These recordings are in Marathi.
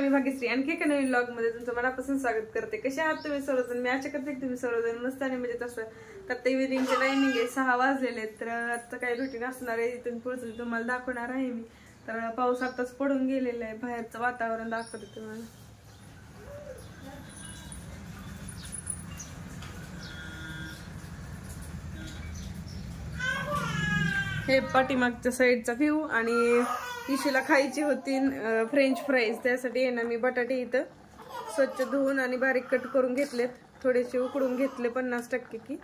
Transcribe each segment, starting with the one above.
मी भाग्यश्री आणखी एका नवीन व्लॉग मध्ये तुमचं मनापासून स्वागत करते. कसे आहात तुम्ही सर्वजण? मी आशा करते की तुम्ही सर्वजण मस्त आणि म्हणजे तसं तर ते इव्हिनिंगचे टायमिंग आहे 6 वाजलेले आहेत. तर आता काही रुटीन असणार आहे इथून पुढचं तुम्हाला दाखवणार आहे मी. तर पाऊस आताच पडून गेलेला आहे, बाहेरचं वातावरण दाखवते तुम्हाला. हे पाठीमागच्या साईडचा व्ह्यू आणि इशीला खायची होती फ्रेंच फ्राईज. त्यासाठी आहे ना मी बटाटे इथं स्वच्छ धुवून आणि बारीक कट करून घेतलेत, थोडेसे उकडून घेतले 50% की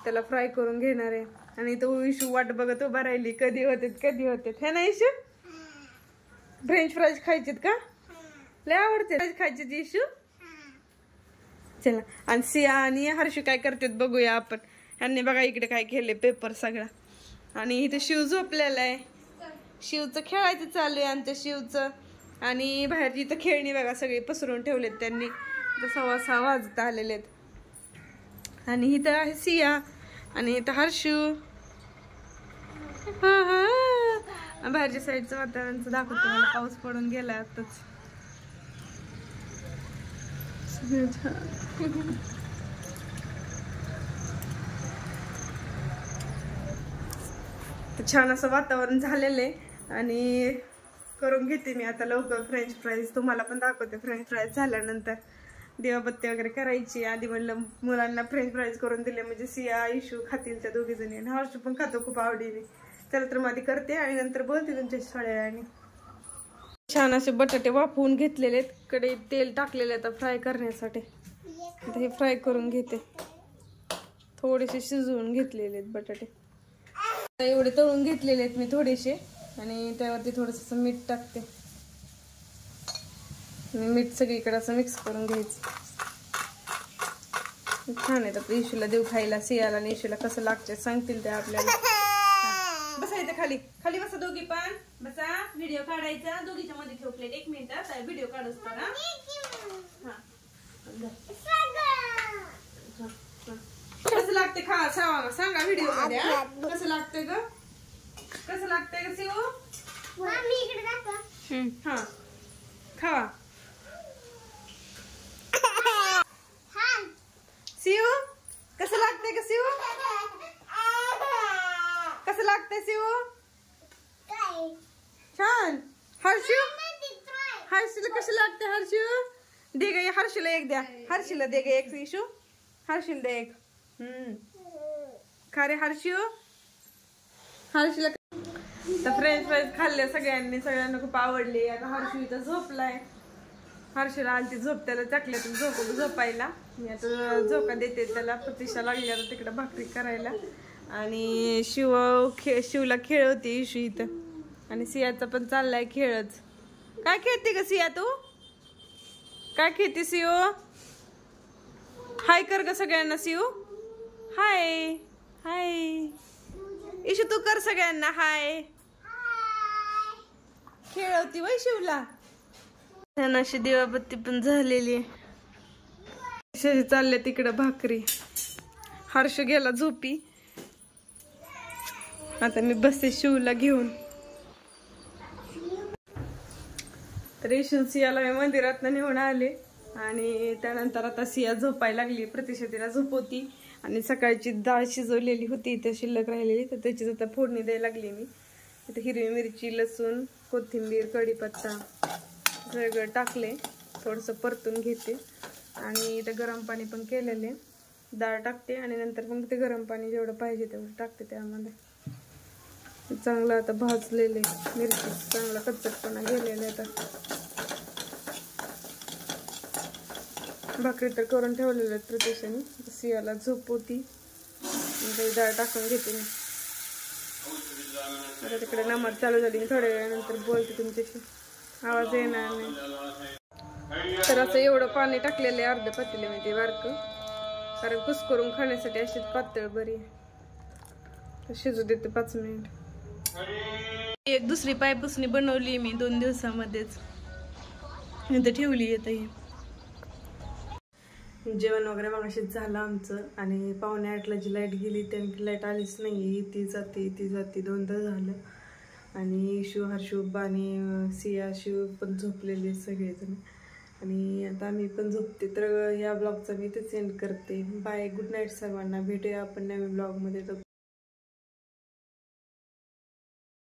त्याला फ्राय करून घेणार आहे. आणि इथं इशू वाट बघत उभा राहिली कधी होते हे ना इशू. फ्रेंच फ्राईज खायचेत का? लय आवडते खायचे इशू. चला आणि सिया आणि हर्षू काय करतात बघूया आपण. यांनी बघा इकडे काय केले पेपर सगळा. आणि इथे शिव झोपलेला आहे, शिवचं खेळायचं चालू आहे आमच्या शिवचं. आणि बाहेर इथं खेळणी बघा सगळे पसरून ठेवलेत त्यांनी, 6:15 वाजता आलेले आहेत. आणि इथं आहे सिया आणि इथं हर्षू. बाहेरच्या साईडचं वातावरणचं दाखवतो मला. पाऊस पडून गेला आताच. छान असं वातावरण झालेलं आहे आणि करून घेते मी आता लवकर फ्रेंच फ्राईज. तुम्हाला पण दाखवते फ्रेंच फ्राईज झाल्यानंतर. देवाबत्ती वगैरे करायची. आधी म्हणलं मुलांना फ्रेंच फ्राईज करून दिले म्हणजे सिया इशू खातील त्या दोघी जणी आणि हर्षू पण खातो खूप आवडीने. चला तर मध्ये करते आणि नंतर बोलते तुमच्याशी थोड्या वेळाने. छान असे बटाटे वाफवून घेतलेले आहेत, कडे तेल टाकलेले आता फ्राय करण्यासाठी. आता हे फ्राय करून घेते. थोडेसे शिजवून घेतलेले आहेत बटाटे, एवढे तळून घेतलेले आहेत मी थोडेसे. आणि त्यावरती थोडंसं मीठ टाकते. मीठ सगळीकडे असं मिक्स करून घ्यायचं. छान आहे. आता इशूला देऊ खायला, सियाला आणि इशूला कसं लागतं सांगतील ते आपल्याला. बसा इथे खाली खाली बसा दोघी पण बसा. व्हिडिओ काढायचा दोघीच्या मध्ये ठेव प्लेट. 1 मिनिट व्हिडिओ काढूस तर. कसं लागते खा सांगा व्हिडिओ मध्ये. कसं लागतंय ग? कसं लागतंय ग शिव? हा खावा. शिव कसं लागतंय ग शिव? कसं लागतंय शिव? छान. हर्षूला कसं लागतंय हर्षू? दे ग हर्षूला एक द्या. हर्षूला दे ग एक इशू. हर्षूला दे एक. खा रे हर्षू. हर्षूला तर फ्रेंच फ्राईज खाल्ले सगळ्यांना खूप आवडले. आता हर्षू इथं झोपलाय. हर्षूला आलती झोप, त्याला चकल्यातून झोपायला. मी आता झोका देते त्याला. प्रतीक्षा लागली आता तिकडे भाकरी करायला. आणि शिवला खेळवते इशू इथं. आणि सियाचा पण चाललाय खेळच. काय खेळते ग सिया तू? काय खेळते सिओ? हाय कर ग सगळ्यांना शिव. हाय हाय इशू तू कर सगळ्यांना हाय. खेळवती वय शिवला. अशी दिवाबत्ती पण झालेली आहे. चालले तिकडे भाकरी. हर्ष गेला झोपी. आता मी बसते शिवला घेऊन. तर इशू सियाला मी मंदिरात नेऊन आले. आणि त्यानंतर आता सिया झोपायला लागली. प्रतीक्षा तिला झोपवती. आणि सकाळची डाळ शिजवलेली होती इथे शिल्लक राहिलेली, तर त्याची आता फोडणी द्यायला लागली मी. इथे हिरवी मिरची, लसूण, कोथिंबीर, कढीपत्ता सगळं टाकले. थोडंसं परतून घेते. आणि इथे गरम पाणी पण केलेले. डाळ टाकते आणि नंतर मग ते गरम पाणी जेवढं पाहिजे तेवढं टाकते त्यामध्ये. चांगलं आता भाजलेले मिरची चांगला कच्चटपणा गेलेला आता. भाकरी तर करून ठेवलेल्या आहेत प्रतीक्षाने. सियाला झोपवती. डाळ टाकून घेते मी. आता तिकडे नमाज चालू झाली. मी थोड्या वेळानंतर बोलते तुमच्याशी. आवाज येणार नाही. तर असं एवढं पाणी टाकलेलं आहे अर्ध पातेले मी ते बारकं. कारण कुस्करून खाण्यासाठी अशी पातळ बरी. शिजू देते 5 मिनिट. एक दुसरी पायपुसणी बनवली मी 2 दिवसामध्येच. इथं ठेवली येत. जेवण वगैरे मगाशीच झालं आमचं. आणि 7:45ला जी लाईट गेली त्यांची लाईट आलीच नाही. ती जाते 2दा झालं. आणि इशू हर्षू आणि सिया शिव पण झोपलेले सगळेजण. आणि आता मी पण झोपते. तर या ब्लॉगचा मी इथे सेंड करते. बाय, गुड नाईट सर्वांना. भेटूया आपण नवीन ब्लॉगमध्ये. तर